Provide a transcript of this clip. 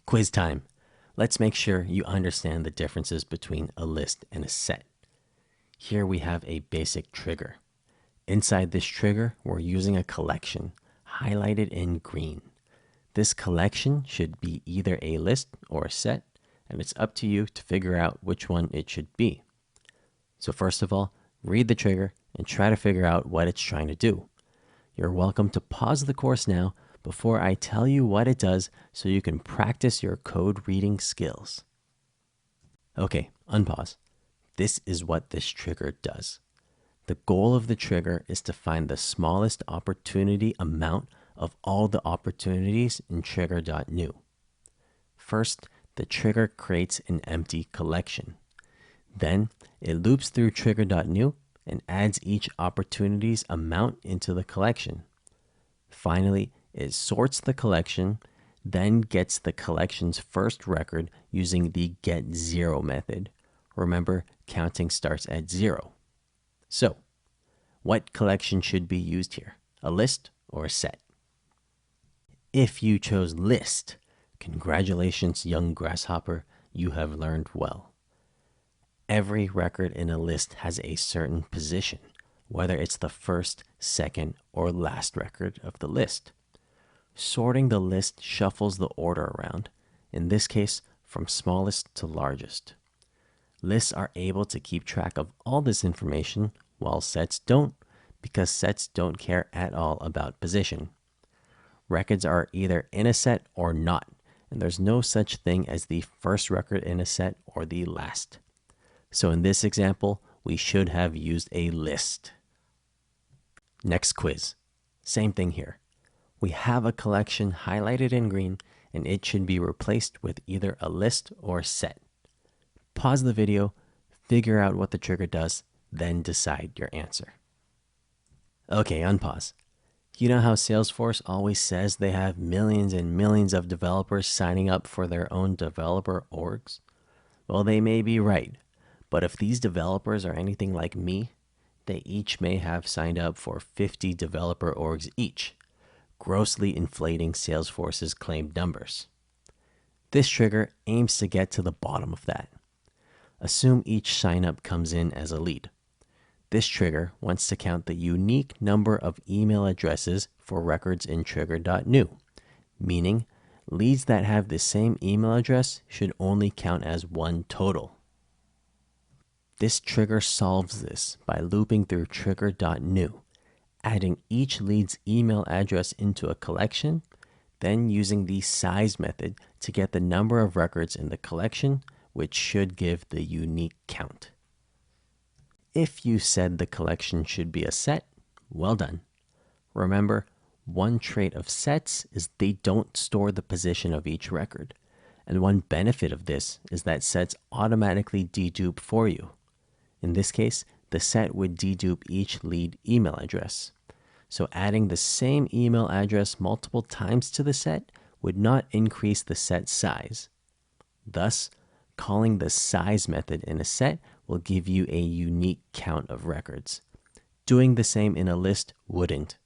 Quiz time. Let's make sure you understand the differences between a list and a set. Here we have a basic trigger. Inside this trigger, we're using a collection highlighted in green. This collection should be either a list or a set, and it's up to you to figure out which one it should be. So first of all, read the trigger and try to figure out what it's trying to do. You're welcome to pause the course now before I tell you what it does so you can practice your code reading skills. Okay, unpause. This is what this trigger does. The goal of the trigger is to find the smallest opportunity amount of all the opportunities in trigger.new. First, the trigger creates an empty collection. Then it loops through trigger.new and adds each opportunity's amount into the collection. Finally, it sorts the collection, then gets the collection's first record using the getZero method. Remember, counting starts at 0. So, what collection should be used here? A list or a set? If you chose list, congratulations, young grasshopper, you have learned well. Every record in a list has a certain position, whether it's the first, second, or last record of the list. Sorting the list shuffles the order around, in this case, from smallest to largest. Lists are able to keep track of all this information, while sets don't, because sets don't care at all about position. Records are either in a set or not, and there's no such thing as the first record in a set or the last. So in this example, we should have used a list. Next quiz. Same thing here. We have a collection highlighted in green, and it should be replaced with either a list or a set. Pause the video, figure out what the trigger does, then decide your answer. Okay, unpause. You know how Salesforce always says they have millions and millions of developers signing up for their own developer orgs? Well, they may be right, but if these developers are anything like me, they each may have signed up for 50 developer orgs each, grossly inflating Salesforce's claimed numbers. This trigger aims to get to the bottom of that. Assume each signup comes in as a lead. This trigger wants to count the unique number of email addresses for records in trigger.new, meaning leads that have the same email address should only count as one total. This trigger solves this by looping through trigger.new, adding each lead's email address into a collection, then using the size method to get the number of records in the collection, which should give the unique count. If you said the collection should be a set, well done. Remember, one trait of sets is they don't store the position of each record. And one benefit of this is that sets automatically dedupe for you. In this case, the set would dedupe each lead email address. So adding the same email address multiple times to the set would not increase the set size. Thus, calling the size method in a set will give you a unique count of records. Doing the same in a list wouldn't.